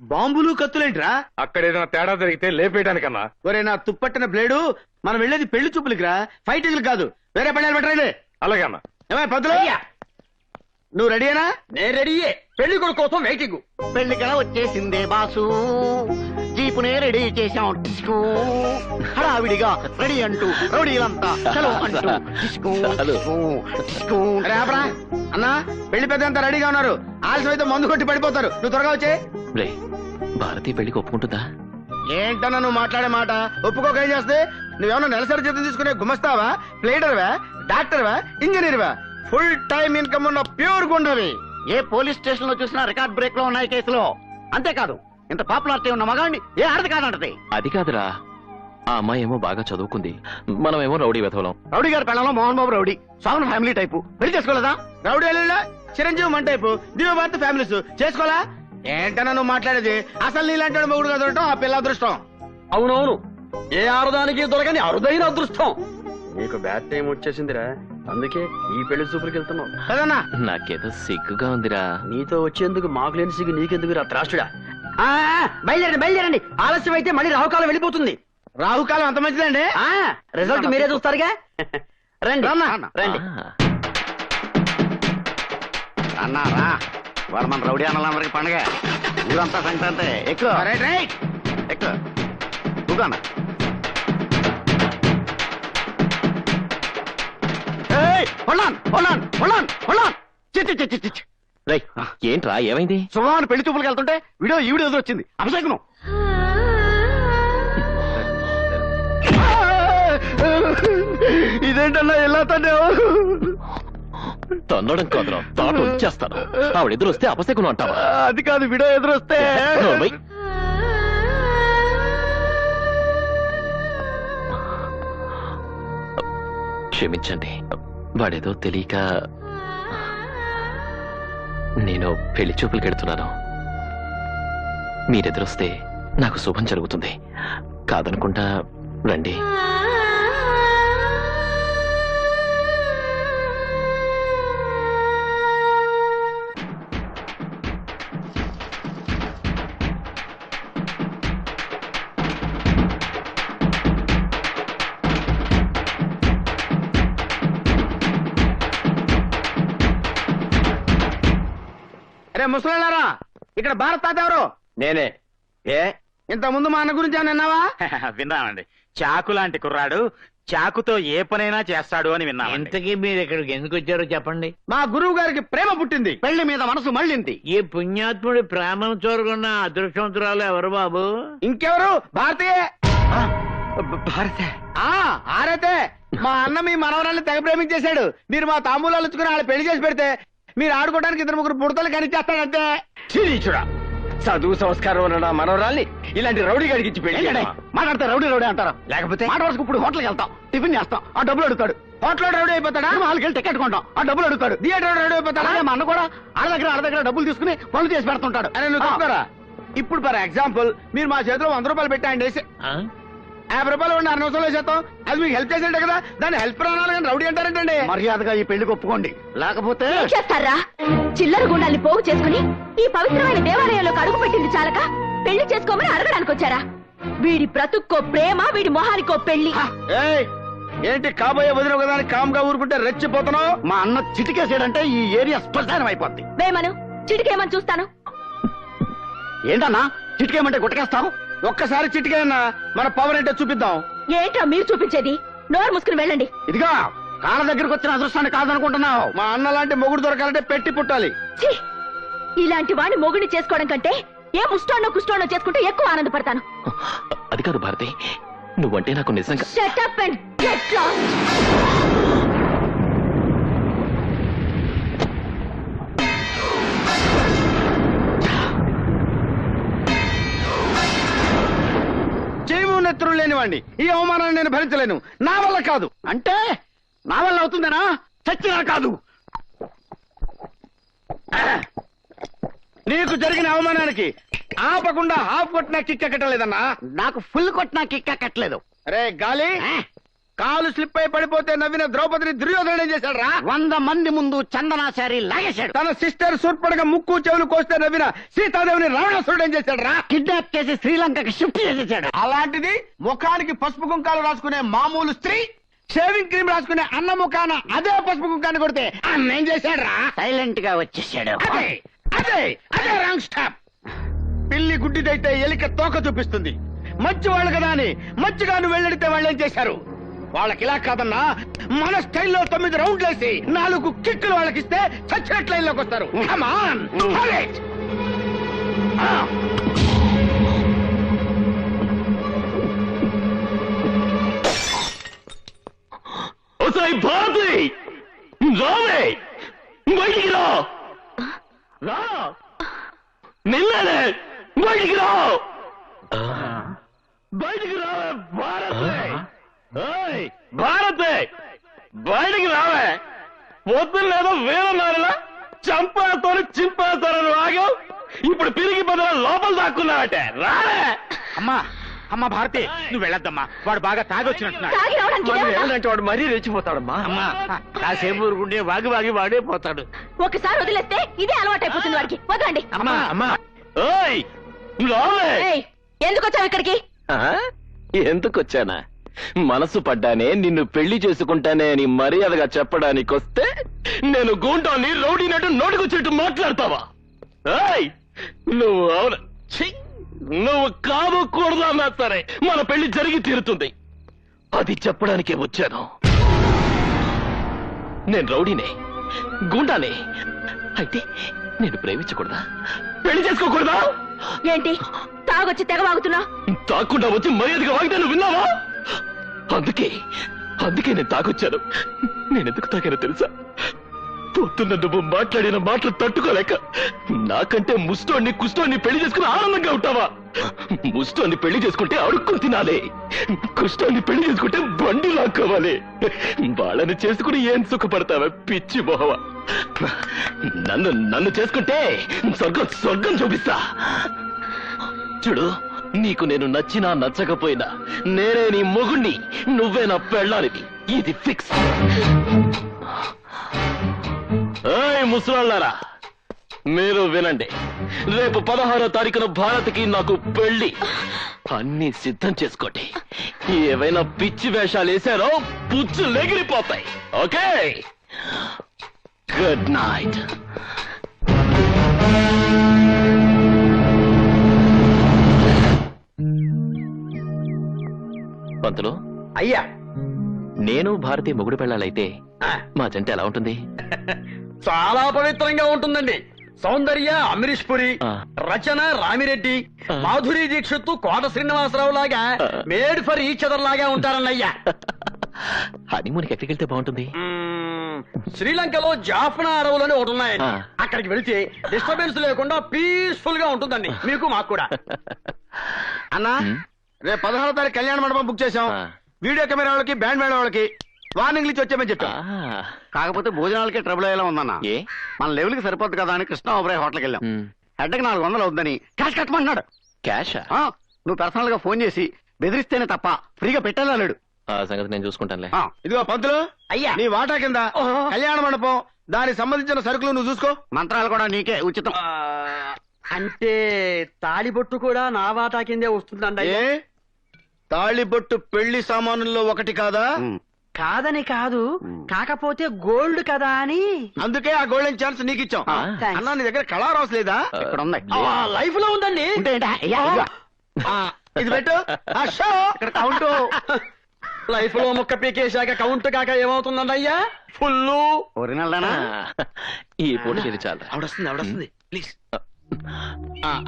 బాంబులు కత్తులేంట్రా? అక్కడ ఏదైనా తేడా జరిగితే లేపేయడానికన్నా. ఒరే నా తుప్పట్టిన బ్లేడు, మనం వెళ్ళేది పెళ్లి చూపులకి రా, ఫైటింగ్లు కాదు. వేరే పడాలి పెట్టరాదే. అలాగే అన్న. ఏమై పద్దులు, నువ్వు రెడీయేనా? నేను రెడీయే. పెళ్లి కొడుకు కోసం వెయిటింగ్. పెళ్లి కళ వచ్చేసిందే బాసు, జీపునే రెడీ చేశాం. డిస్కో హడావిడిగా రెడీ అంటూ రౌడీలంతా చలో అంటూ డిస్కో డిస్కో డిస్కో. అరే ఆపరా అన్నా, పెళ్లి పెద్ద అంతా రెడీగా ఉన్నారు. ఆలస్యం అయితే మందు కొట్టి పడిపోతారు. నువ్వు త్వరగా వచ్చే. భారతీ పెళ్లికి ఒప్పుకుంటుందా? ఏంటన్నా నువ్వు మాట్లాడే మాట? ఒప్పుకోక ఏం చేస్తే? నువ్వేమన్నా నెలసరి జీతం తీసుకునే గుమస్తావా, ప్లేడర్వా, డాక్టర్వా, ఇంజనీర్వా? ఫుల్ టైం ఇన్కమ్ ఉన్న ప్యూర్ గుండవి. ఏ పోలీస్ స్టేషన్ లో చూసినా రికార్డ్ బ్రేక్ లో ఉన్నాయి కేసులో. అంతేకాదు, ఇంత పాపులారిటీ ఉన్న మగాండి ఏ ఆడది కాదంటది. అది కాదురా, ఆ అమ్మాయి ఏమో బాగా చదువుకుంది, మనమేమో రౌడీ వెధవలం. రౌడీ గారి పెళ్ళంలో Mohan Babu rowdy, సాగున family type. పెళ్లి చేసుకోలేదా? రౌడీ అల్లుళ్ళ చిరంజీవి మన టైపు, దివ్యభారతి ఫ్యామిలీస్. చేసుకోవాలా? ఏంటన్నా నువ్వు మాట్లాడేది? అసలు నీలాంటి మొగుడు దొరకటం ఆ పిల్ల అదృష్టం. అవునవును, ఏ ఆరుదానికి దొరకని అరుదైన అదృష్టం. నీకు బ్యాడ్ టైం వచ్చేసిందిరా, అందుకే ఈ పెళ్లి చూపులకి వెళ్తున్నావు కదన్నా. నాకేదో సిగ్గుగా ఉందిరా. నీతో వచ్చేందుకు మాకు లేని సిగ్గు నీకెందుకు రా త్రాసుడా? బయలుదేరండి బయలుదేరండి, ఆలస్యం అయితే మళ్ళీ రాహుకాలం వెళ్ళిపోతుంది. రాహుకాలం అంత మంచిదండి. రిజల్ట్ మీరే చూస్తారుగా. రండి రండి అన్నారా. వాడు మన రౌడీ అన్నలందరికి పండగ, ఊరంతా సంక్రాంతి. ఎక్కువ ఎక్కువ ఊగన్న. ఏంట్రా ఏమైంది? శుభవాన్ని పెళ్లి చూపులకు వెళ్తుంటే వీడియో ఈవిడ ఎదురొచ్చింది. అభిషేకం ఇదేంటన్నా ఎలా తన్నడం కాదురా, తాట వచ్చేస్తాను. ఆవిడ ఎదురు వస్తే అపశకునం అంటావా? అది కాదు, వీడియో ఎదురొస్తే. క్షమించండి, వాడేదో తెలియక. నేను పెళ్లి చూపులకు వెళ్తున్నాను. మీరెదురొస్తే నాకు శుభం జరుగుతుంది. కాదనుకుంటా రండి. అరే ముసలారా, ఇక్కడ భారత్ తాత ఎవరు? నేనే. ఏ ఇంత ముందు మా అన్న గురించి ఏమన్నా విన్నావా? విన్నామండి. చాకు లాంటి కుర్రాడు, చాకుతో ఏ పనైనా చేస్తాడు అని విన్నా. ఇంతకీ మీరు ఇక్కడికి ఎందుకు వచ్చారో చెప్పండి. మా గురువు గారికి ప్రేమ పుట్టింది, పెళ్లి మీద మనసు మళ్ళింది. ఈ పుణ్యాత్ముడి ప్రేమను చోరుకున్న అదృష్టవంతురాలు ఎవరు బాబు? ఇంకెవరు? భారతీయే. భారతే. ఆరైతే మా అన్న మీ మనవరాన్ని తెగ ప్రేమించేశాడు. మీరు మా తాంబూలాలు ఇచ్చుకుని వాళ్ళు పెళ్లి చేసి పెడితే మీరు ఆడుకోవడానికి ఇద్దరు ముగ్గురు పుడతలు కనిచేస్తాడంతే. చూడా, చదువు సంస్కారం ఉన్న మనవరాల్ని ఇలాంటి రౌడీ గడికి ఇచ్చి పెళ్లి మాట్లాడితే రౌడీ రౌడీ అంటారు. లేకపోతే మాట వరకు ఇప్పుడు హోటల్కి వెళ్తాం, టిఫిన్ చేస్తాం, ఆ డబ్బులు అడుగుతాడు. హోటల్ రౌడీ అయిపోతాడా? వాళ్ళకి వెళ్ళి టికెట్ కొంటాం, ఆ డబ్బులు అడుగుతాడు. థియేటర్ రౌడీ అయిపోతాడా? అలాగే మా అన్న కూడా ఆడ దగ్గర డబ్బులు తీసుకుని పనులు చేసి పెడుతుంటాడు. అరే నువ్వు తప్పుకోరా. ఇప్పుడు ఫర్ ఎగ్జాంపుల్ మీరు మా చేతిలో 100 రూపాయలు పెట్టండి, 50 రూపాయలు ఉండి 6 నిమిషాలు వేసేస్తాం. అది మీకు హెల్ప్ చేసేట కదా, దాన్ని హెల్ప్ రావాలి కానీ రౌడీ అంటారంటండి. మర్యాదగా ఈ పెళ్లికి ఒప్పుకోండి, లేకపోతే చేస్తారా? చిల్లర గుండాల్ని పోగు చేసుకుని ఈ పవిత్రమైన దేవాలయంలోకి అడుగు పెట్టింది చాలక పెళ్లి చేసుకోమని అడగడానికి వచ్చారా? వీడి బ్రతుక్కో ప్రేమ, వీడి మొహానికో పెళ్లి. ఏంటి కాబోయే వదిన ఒకదానికి కామ్గా ఊరుకుంటే రెచ్చిపోతున్నావు? మా అన్న చిటికేసాడంటే ఈ ఏరియా స్పష్టం అయిపోద్ది. వేమను చిటికేమని చూస్తాను. ఏంటన్నా చిటికేయమంటే గుట్టకేస్తావు? ఒక్కసారి చిటికేయన్నా మన పవర్ ఏంటో చూపిద్దాం. ఏంట్రా మీరు చూపించేది? నోరు మూసుకుని వెళ్ళండి. ఇదిగా కాళ్ళ దగ్గరకు వచ్చిన అదృష్టాన్ని కాదనుకుంటున్నావు. మా అన్న లాంటి మొగుడు దొరకాలంటే పెట్టి పుట్టాలి. ఇలాంటి వాడిని మొగుడిని చేసుకోవడం కంటే ఏ ముస్టోనో కుస్టోనో చేసుకుంటే ఎక్కువ ఆనందపడతాను. అది కాదు భారతి, నువ్వంటే నాకు నిజంగా. Shut up and get lost. చెవు నెత్తురు లేనివాడిని ఈ అవమానాన్ని నేను భరించలేను. నా వల్ల కాదు. అంటే నా వల్ల అవుతుందనా? చచ్చినా కాదు. నీకు జరిగిన అవమానానికి ఆపకుండా హాఫ్ కొట్టినా కిక్క కట్టలేదన్నా. నాకు ఫుల్ కొట్టినా కిక్క కట్టలేదు. రే గాలి, కాలు స్లిప్ అయి పడిపోతే నవ్విన ద్రౌపదిని దుర్యోధనుడు ఏం చేశాడు రా? 100 మంది ముందు చందనాచారి లాగేశాడు. తన సిస్టర్ సూర్పడగా ముక్కు చెవులు కోస్తే నవ్విన సీతాదేవిని రావణాసురుడు ఏం చేశాడు రా? కిడ్నాప్ చేసి శ్రీలంకకి షిఫ్ట్ చేసేసాడు. అలాంటిది ముఖానికి పసుపు కుంకాలు రాసుకునే మామూలు స్త్రీ షేవింగ్ క్రీమ్ రాసుకునే అన్న ముఖాన అదే పసుపు కుంకాన్ని కొడితే అన్న ఏం చేశాడు రా? సైలెంట్ గా వచ్చేసాడు. అదే అదే అదే రాంగ్ స్టాప్. పిల్లి గుడ్డిదైతే ఎలిక తోక చూపిస్తుంది. మంచి వాళ్ళు కదా అని మంచిగా నువ్వు వెళ్ళడితే వాళ్ళు ఏం చేశారు? వాళ్ళకి ఇలా కాదన్నా మన స్టైల్లో 9 రౌండ్లు వేసి 4 కిక్కులు వాళ్ళకిస్తే చచ్చినట్టు లైన్లోకి వస్తారు. Come on, hold it. Bharati రావే బయటికి రా రా నిన్ననే బయటికి రా బయటికి రావే భారతే బయటికి రావే పొద్దున్న లేదో వేరే నారిలా చంపేస్తాను చింపేస్తాను ఆగావు ఇప్పుడు పిరిగి బదులు లోపల దాక్కున్నావటే రావే. అమ్మా అమ్మా భారతి నువ్వు వెళ్ళొద్దమ్మా, వాడు బాగా తాగి వచ్చినట్టున్నాడు. తాగి రావడానికి మనం ఇదేమిటా? వెళ్ళాలంటే వాడు మరీ రెచ్చిపోతాడమ్మా. అమ్మా కాసేపు ఊరుకుంటే వాగి వాగి వాడే పోతాడు. ఒకసారి వదిలేస్తే ఇదే అలవాటు అయిపోతుంది వాడికి. వదలండి. అమ్మా అమ్మా ఓయ్ రావే. ఏయ్, ఎందుకు వచ్చావు ఇక్కడికి? ఎందుకు వచ్చానా? మనసు పడ్డానే నిన్ను పెళ్లి చేసుకుంటానే అని మర్యాదగా చెప్పడానికొస్తే నేను గూంటాన్ని రౌడీనట్టు నోటికొచ్చేట్టు మాట్లాడతావా? ఏయ్ నువ్వు అవును ఛీ! నువ్వు కాదు కూడదు అన్నా సరే మన పెళ్లి జరిగి తీరుతుంది. అది చెప్పడానికే వచ్చాను. నేను రౌడీనే, గూండానే. అయితే నేను ప్రేమించకూడదా? పెళ్లి చేసుకోకూడదా? ఏంటి తాగొచ్చి తెగ వాగుతున్నావు? తాకుండా వచ్చి మర్యాదగా వాగితే నువ్వు విన్నావా? అందుకే నేను తాగొచ్చాను. నేనెందుకు తాగానో తెలుసా? పొద్దున్న నువ్వు మాట్లాడిన మాటలు తట్టుకోలేక నాకంటే ముష్టోన్ని కుష్టోన్ని పెళ్లి చేసుకుని ఆనందంగా ఉంటావా? ముష్టోన్ని పెళ్లి చేసుకుంటే అడుక్కుని తినాలి, కుష్టోన్ని పెళ్లి చేసుకుంటే బండి లాక్కోవాలి. వాళ్ళని చేసుకుని ఏం సుఖపడతావా పిచ్చి మొహవ? నన్ను చేసుకుంటే స్వర్గం చూపిస్తా. చూడు, నీకు నేను నచ్చినా నచ్చకపోయినా నేనే నీ మొగుణ్ణి, నువ్వే నా పెళ్ళానివి. ఇది ఫిక్స్. ఏయ్ ముసలాళ్ళారా, మీరు వినండి. రేపు 16వ తారీఖున భారత్కి నాకు పెళ్లి. అన్ని సిద్ధం చేసుకోండి. ఏవైనా పిచ్చి వేషాలు వేశారో పుచ్చు లెగిరిపోతాయి. Okay, good night. పంతులు, అయ్యా, నేను భారతి మొగుడు పెళ్ళాలైతే మా జంట ఎలా ఉంటుంది? చాలా పవిత్రంగా ఉంటుందండి. సౌందర్య అమరీష్ పురి, ఆ. రచన రామిరెడ్డి, ఆ. మాధురి దీక్షిత్ కోట శ్రీనివాసరావు లాగా ఆ. మేడ్ ఫర్ ఈచ్ అదర్ లాగా ఉంటారన్నయ్యా. హనీమూన్కి ఎక్కడికి వెళ్తే బాగుంటుంది? శ్రీలంకలో జాఫ్నా అడవులని ఒకటి ఉన్నాయండి. ఆ. అక్కడికి వెళ్తే డిస్టర్బెన్స్ లేకుండా పీస్ఫుల్ గా ఉంటుందండి. మీకు మాకు కూడా. అన్నా ఉమ్. రేపు 16వ తారీఖు కళ్యాణ మండపం బుక్ చేశాం. ఆ. వీడియో కెమెరా వాళ్ళకి బ్యాండ్ మేళ వాళ్ళకి వార్నింగ్ ఇచ్చి వచ్చామని చెప్పా. ఆ, కాకపోతే భోజనాలకే ట్రబుల్ అయ్యేలా ఉందన్న. ఏ? మన లెవెల్ కి సరిపోద్ది కదా అని కృష్ణ ఓబ్రాయ్ హోటల్కి వెళ్ళాం. ఉమ్. హెడ్కి 400 అవుద్దని క్యాష్ కట్టమంటున్నాడు. క్యాషా? ఆ, నువ్వు పర్సనల్ గా ఫోన్ చేసి బెదిరిస్తేనే తప్ప ఫ్రీగా పెట్టేలాడు. ఆ సంగతి నేను చూసుకుంటానులే. ఇదిగో పంతులు, అయ్యా. నీ వాటా కింద కళ్యాణ మండపం దానికి సంబంధించిన సరుకులు నువ్వు చూసుకో. మంత్రాలు కూడా నీకే ఉచితం. అంటే తాళిబొట్టు కూడా నా వాటా కిందే వస్తుందండి. ఏ తాళిబొట్టు పెళ్లి సామానుల్లో ఒకటి కాదా? ఉమ్. కాదని కాదు, కాకపోతే గోల్డ్ కదా అని. అందుకే ఆ గోల్డెన్ ఛాన్స్ నీకు ఇచ్చాం. ఆ. అన్నా, నీ దగ్గర కళారాస్ లేదా? ఇక్కడ ఉంది. లైఫ్ లో ఉందండి. ఉంటే ఏంటా? అయ్యా, ఇదిగో. ఆ, ఇది పెట్టు. ఆ, షో. ఇక్కడ కౌంటు. లైఫ్ లో ముక్క పీకేశాక కౌంట్ కాక ఏమవుతుందండి అయ్యా? ఫుల్లు. ఒరిజినల్దానా? ఈ పూట ఇది చాలు. ఆవిడొస్తుంది ప్లీజ్.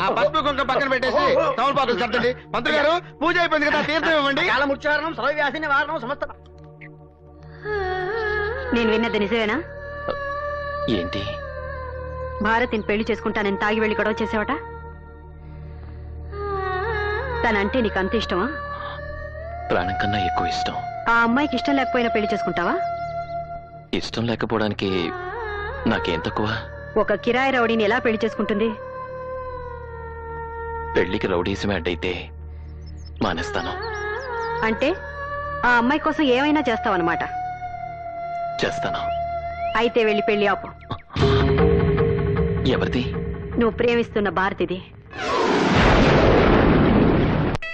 ఆ పసుపు కుంక పక్కన పెట్టేసి తమలపాకులు కట్టండి. మంత్రి గారు, పూజ అయిపోయింది కదా, తీర్థం ఇవ్వండి. కాలముచ్చారణం సర్వవ్యాధిని వారణం సమస్త. నేను విన్నది నిజమేనా? ఏంటి? భారతిని పెళ్లి చేసుకుంటానని తాగి వెళ్లి గొడవ చేసేవట. తనంటే నీకు అంత ఇష్టమా? ప్రాణం కన్నా ఎక్కువ ఇష్టం. ఆ అమ్మాయికి ఇష్టం లేకపోయినా పెళ్లి చేసుకుంటావా? ఇష్టం లేకపోవడానికి నాకేం తక్కువ? ఒక కిరాయి రౌడీని ఎలా పెళ్లి చేసుకుంటుంది? పెళ్లికి రౌడీసమే అడ్డైతే మానేస్తాను. అంటే ఆ అమ్మాయి కోసం ఏమైనా చేస్తావన్నమాట. చేస్తాను. అయితే వెళ్ళి పెళ్లి ఆపు. ఎవరిది? నువ్వు ప్రేమిస్తున్న భారతిది.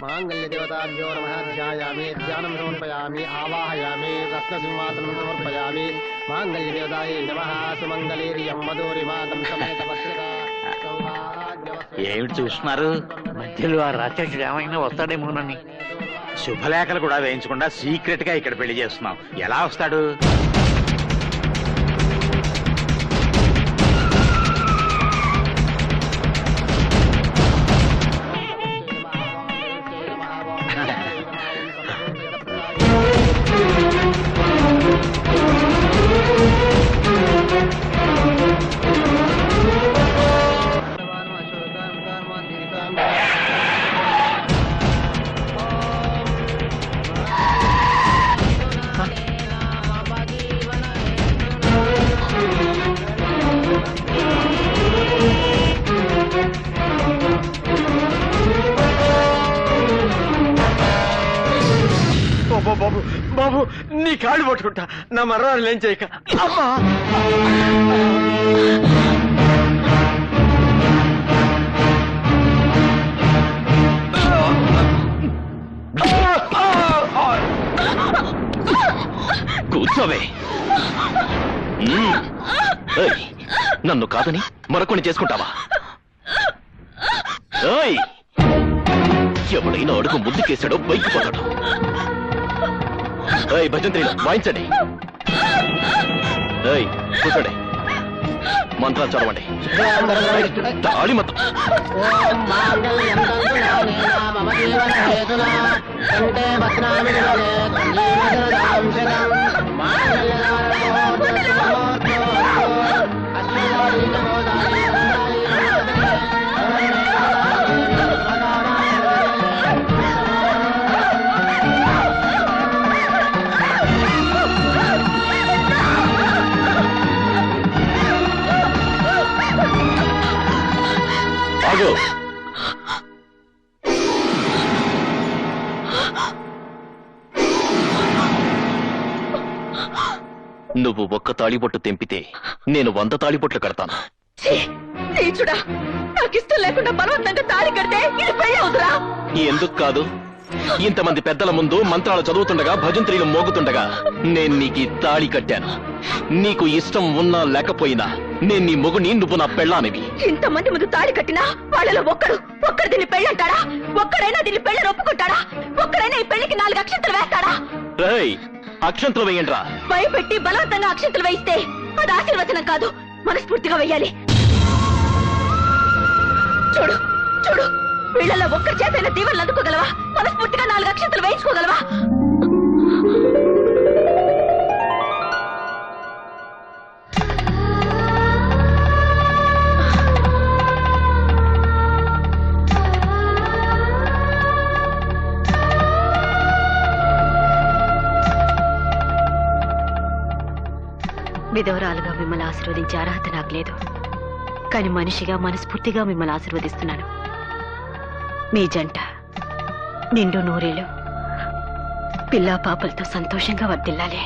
మాంగళ్య దేవతాభ్యో నమః. ధ్యాయామి, ధ్యానం సమర్పయామి, ఆవాహయామి, రత్నసింహాసనం సమర్పయామి. మాంగళ్య దేవతాయే నమః. సుమంగళీర్యం మధురిమాతం సమేత భద్రతా సౌభాగ్యవస్తు. ఏమిటి చూస్తున్నారు? మధ్యలో ఆ రాక్షసుడు ఏమైనా వస్తాడేమోనని. శుభలేఖలు కూడా వేయించకుండా సీక్రెట్ గా ఇక్కడ పెళ్లి చేస్తున్నాం. ఎలా వస్తాడు? బాబు బాబు నీ కాళ్ళు పట్టుకుంటా, నా మర్రాలు ఏం చేయక. అమ్మా కూర్చోవే. ఏయ్, నన్ను కాదని మరొకని చేసుకుంటావా? ఏయ్, ఎవడైనా అడుగు ముందుకేసాడో బైక్ పోతాడు. ఏయ్, భజంత్రిలో వాయించండి. ఏయ్, కూర్చోండి. మంత్రాలు చదవండి. తాళి మొత్తం. ఓం మాంగళ్యం తంతునానేన మమ జీవన హేతునా కంఠే భస్నామి నిలయే సంజీవజనదాం శతం. ఆగు. నువ్వు ఒక్క తాళిబొట్టు తెంపితే నేను 100 తాళిబొట్లు కడతాను. నీచుడా, నాకు ఇష్టం లేకుండా బలవంతంగా తాళి కడితే ఇది పెళ్లి అవుతురా? ఎందుకు కాదు? ఇంతమంది పెద్దల ముందు మంత్రాలు చదువుతుండగా, భజంత్రీలు మోగుతుండగా నేను నీకు ఈ తాళి కట్టాను. నీకు ఇష్టం ఉన్నా లేకపోయినా నేను నీ మొగుని, నువ్వు నా పెళ్ళానివి. ఇంతమంది ముందు తాళి కట్టినా వాళ్ళలో ఒక్కడు దీన్ని పెళ్ళంటాడా? ఒక్కడైనా దీన్ని పెళ్లి ఒప్పుకుంటాడా? ఒక్కడైనా ఈ పెళ్లికి 4 అక్షంతలు వేస్తాడా? రేయ్, అక్షంతలు వేయండిరా. భయపెట్టి బలవంతంగా అక్షంతలు వేయిస్తే అది ఆశీర్వచనం కాదు, మనస్ఫూర్తిగా వెయ్యాలి. చూడు చూడు, వీళ్ళలో ఒక్కరి చేతైనా దీవెనలు అందుకోగలవా? మనస్ఫూర్తిగా 4 అక్షంతలు వేయించుకోగలవా? విధవరాలుగా మిమ్మల్ని ఆశీర్వదించే అర్హత నాకు లేదు, కానీ మనిషిగా మనస్ఫూర్తిగా మిమ్మల్ని ఆశీర్వదిస్తున్నాను. మీ జంట నిండు నూరేళ్ళు పిల్లా పాపలతో సంతోషంగా వర్ధిల్లాలి.